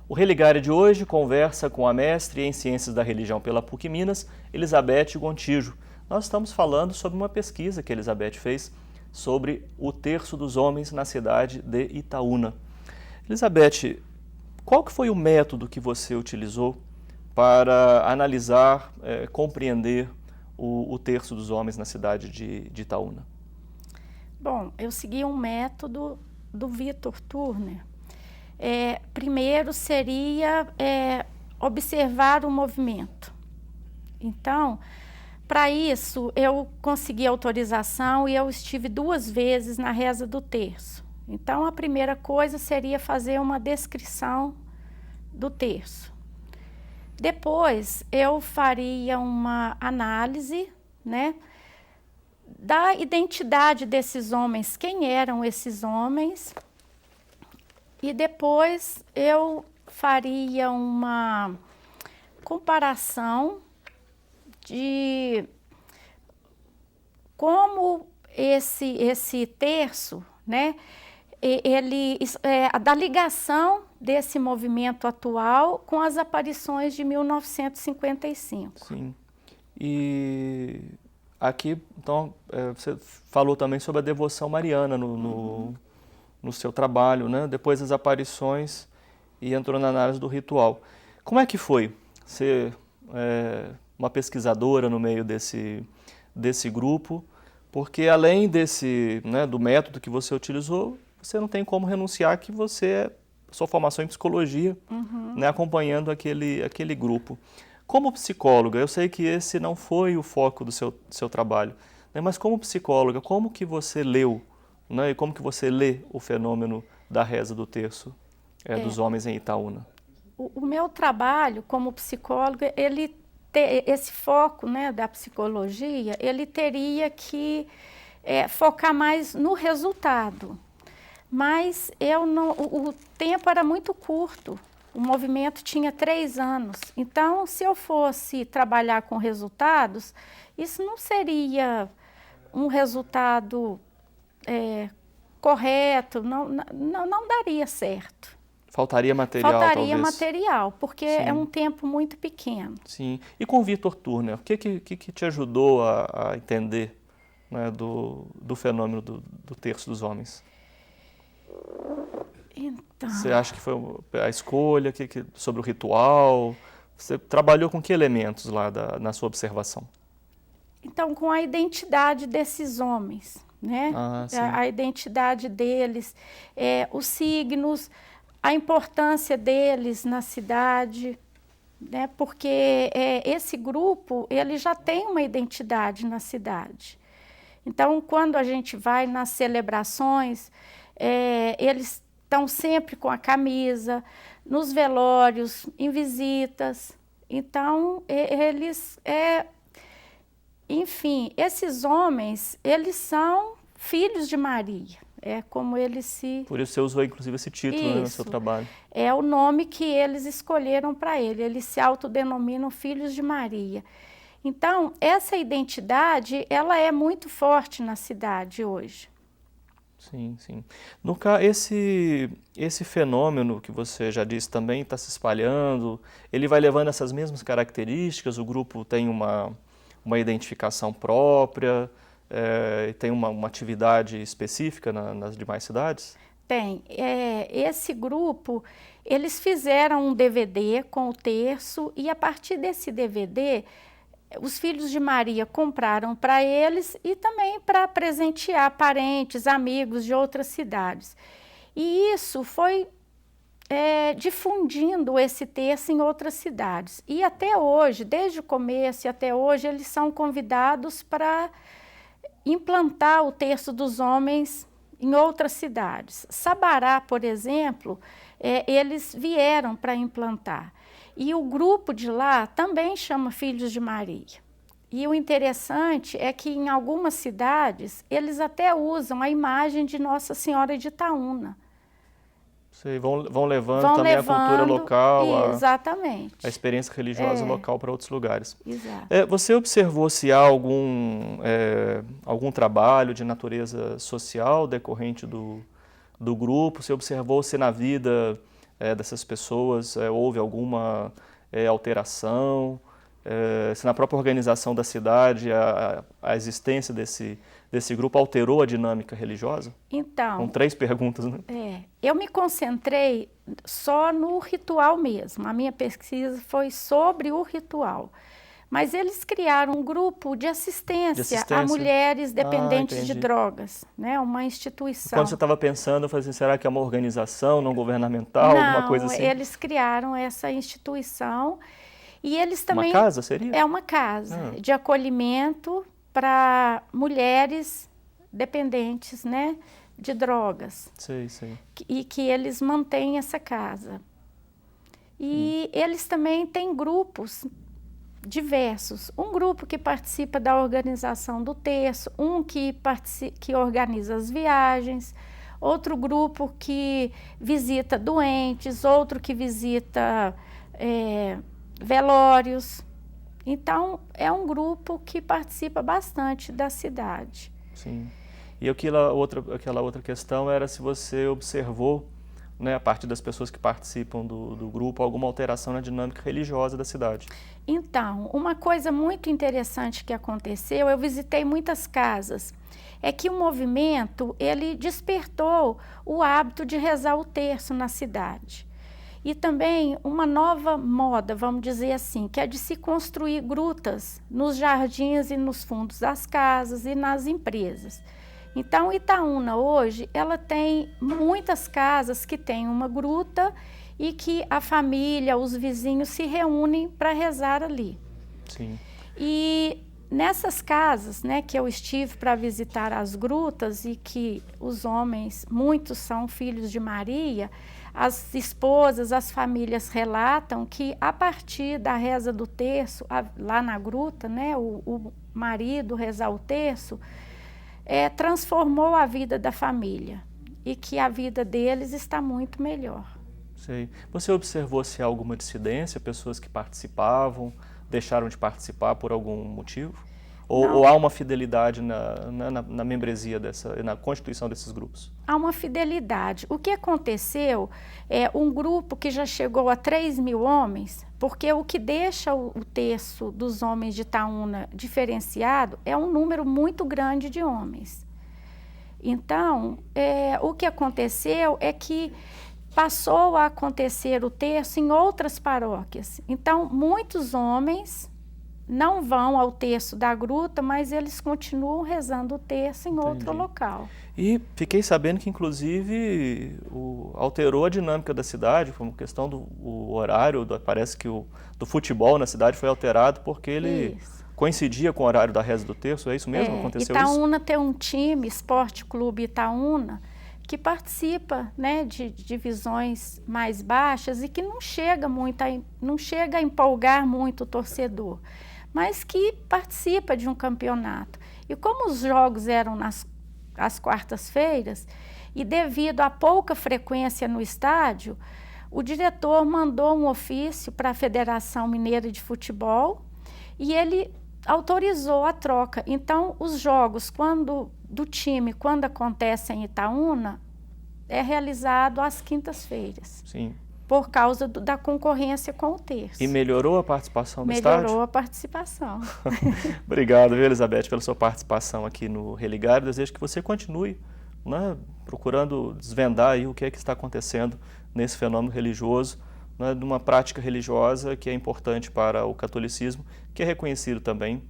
O Religare de hoje conversa com a mestre em Ciências da Religião pela PUC Minas, Elizabeth Gontijo. Nós estamos falando sobre uma pesquisa que a Elizabeth fez sobre o terço dos homens na cidade de Itaúna. Elizabeth, qual que foi o método que você utilizou para analisar, compreender o terço dos homens na cidade de Itaúna? Bom, eu segui um método do Victor Turner. Primeiro seria observar o movimento. Então, para isso, eu consegui autorização e eu estive 2 vezes na reza do terço. Então, a primeira coisa seria fazer uma descrição do terço. Depois, eu faria uma análise, né, da identidade desses homens, quem eram esses homens. E depois eu faria uma comparação de como esse terço, né, da ligação desse movimento atual com as aparições de 1955. Sim. E aqui, então, você falou também sobre a devoção mariana no seu trabalho, né? Depois das aparições e entrou na análise do ritual. Como é que foi ser uma pesquisadora no meio desse grupo? Porque além do método que você utilizou, você não tem como renunciar que sua formação em psicologia, né, acompanhando aquele grupo. Como psicóloga, eu sei que esse não foi o foco do seu trabalho, né, mas como psicóloga, como que você leu, né, e como que você lê o fenômeno da reza do terço dos homens em Itaúna? O meu trabalho como psicóloga, esse foco, né, da psicologia, ele teria que focar mais no resultado. Mas o tempo era muito curto, o movimento tinha 3 anos. Então, se eu fosse trabalhar com resultados, isso não seria um resultado correto, não daria certo. Faltaria material, Faltaria talvez. Material, porque Sim. é um tempo muito pequeno. Sim. E com o Victor Turner, o que te ajudou a entender, né, do fenômeno do terço dos homens? Então, Você acha que foi a escolha, sobre o ritual? Você trabalhou com que elementos lá na sua observação? então, com a identidade desses homens, né? Sim. A identidade deles, os signos, a importância deles na cidade, né? Porque esse grupo, ele já tem uma identidade na cidade. Então, quando a gente vai nas celebrações, eles estão sempre com a camisa, nos velórios, em visitas. Então, enfim, esses homens, eles são filhos de Maria. É como eles se... Por isso você usou, inclusive, esse título, né, no seu trabalho. É o nome que eles escolheram para ele. Eles se autodenominam filhos de Maria. Então, essa identidade, ela é muito forte na cidade hoje. Sim, sim. Esse fenômeno que você já disse também está se espalhando, ele vai levando essas mesmas características, o grupo tem uma identificação própria, tem uma atividade específica nas demais cidades? Tem. Esse grupo, eles fizeram um DVD com o terço e a partir desse DVD, os filhos de Maria compraram para eles e também para presentear parentes, amigos de outras cidades. E isso foi difundindo esse terço em outras cidades. E até hoje, desde o começo e até hoje, eles são convidados para implantar o terço dos homens em outras cidades. Sabará, por exemplo, eles vieram para implantar. E o grupo de lá também chama Filhos de Maria. E o interessante é que em algumas cidades, eles até usam a imagem de Nossa Senhora de Itaúna. Vão levando também a cultura local, exatamente. a experiência religiosa local para outros lugares. Exato. Você observou se há algum trabalho de natureza social decorrente do grupo? Você observou se na vida dessas pessoas? Houve alguma alteração? Se na própria organização da cidade a existência desse grupo alterou a dinâmica religiosa? Então, São 3 perguntas, né? Eu me concentrei só no ritual mesmo. A minha pesquisa foi sobre o ritual. Mas eles criaram um grupo de assistência a mulheres dependentes de drogas, né? Uma instituição. Quando você estava pensando, eu falei assim, será que é uma organização não governamental, alguma coisa assim? Não, eles criaram essa instituição e eles também... Uma casa, seria? É uma casa de acolhimento para mulheres dependentes, né, de drogas. Sei, sei. E que eles mantêm essa casa. E eles também têm grupos diversos. Um grupo que participa da organização do terço, um que organiza as viagens, outro grupo que visita doentes, outro que visita velórios. Então, é um grupo que participa bastante da cidade. Sim. E aquela outra questão era se você observou, né, a partir das pessoas que participam do grupo, alguma alteração na dinâmica religiosa da cidade. Então, uma coisa muito interessante que aconteceu, eu visitei muitas casas, é que o movimento, ele despertou o hábito de rezar o terço na cidade. E também uma nova moda, vamos dizer assim, que é de se construir grutas nos jardins e nos fundos das casas e nas empresas. Então, Itaúna hoje, ela tem muitas casas que têm uma gruta e que a família, os vizinhos se reúnem para rezar ali. Sim. E nessas casas, né, que eu estive para visitar as grutas e que os homens, muitos são filhos de Maria, as esposas, as famílias relatam que a partir da reza do terço, lá na gruta, né, o marido rezar o terço, transformou a vida da família e que a vida deles está muito melhor. Sei. Você observou se há alguma dissidência, pessoas que participavam, deixaram de participar por algum motivo? Ou há uma fidelidade na membresia, na constituição desses grupos? Há uma fidelidade. O que aconteceu é um grupo que já chegou a 3.000 homens, porque o que deixa o terço dos homens de Itaúna diferenciado é um número muito grande de homens. Então, o que aconteceu é que passou a acontecer o terço em outras paróquias. Então, muitos homens não vão ao terço da gruta, mas eles continuam rezando o terço em outro local. E fiquei sabendo que, inclusive, alterou a dinâmica da cidade, como questão do horário, parece que do futebol na cidade foi alterado porque ele coincidia com o horário da reza do terço, é isso mesmo? Aconteceu Itaúna isso? tem um time, Esporte Clube Itaúna, que participa, né, de divisões mais baixas e que não chega a empolgar muito o torcedor, mas que participa de um campeonato. E como os jogos eram às quartas-feiras, e devido à pouca frequência no estádio, o diretor mandou um ofício para a Federação Mineira de Futebol e ele autorizou a troca. Então, os jogos do time, quando acontecem em Itaúna, é realizado às quintas-feiras. Sim. Por causa da concorrência com o terço. E melhorou a participação do estádio? Melhorou a participação. Obrigado, viu, Elizabeth, pela sua participação aqui no Religário. Desejo que você continue, né, procurando desvendar aí o que está acontecendo nesse fenômeno religioso, né, de uma prática religiosa que é importante para o catolicismo, que é reconhecido também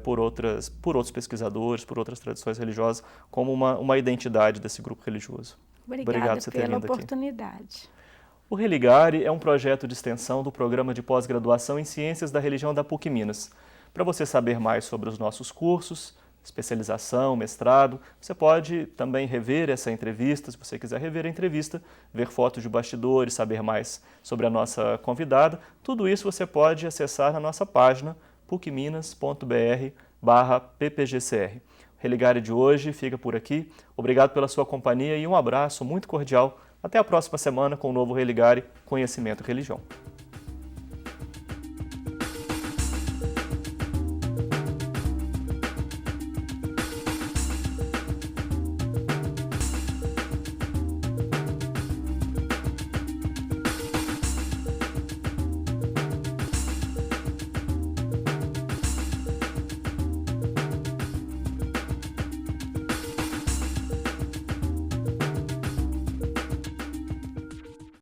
por outros pesquisadores, por outras tradições religiosas, como uma identidade desse grupo religioso. Obrigada por você ter pela vindo aqui. oportunidade. O Religare é um projeto de extensão do Programa de Pós-Graduação em Ciências da Religião da PUC Minas. Para você saber mais sobre os nossos cursos, especialização, mestrado, você pode também rever essa entrevista, se você quiser rever a entrevista, ver fotos de bastidores, saber mais sobre a nossa convidada. Tudo isso você pode acessar na nossa página pucminas.br/ppgcr. O Religare de hoje fica por aqui. Obrigado pela sua companhia e um abraço muito cordial. Até a próxima semana com o novo Religare Conhecimento e Religião.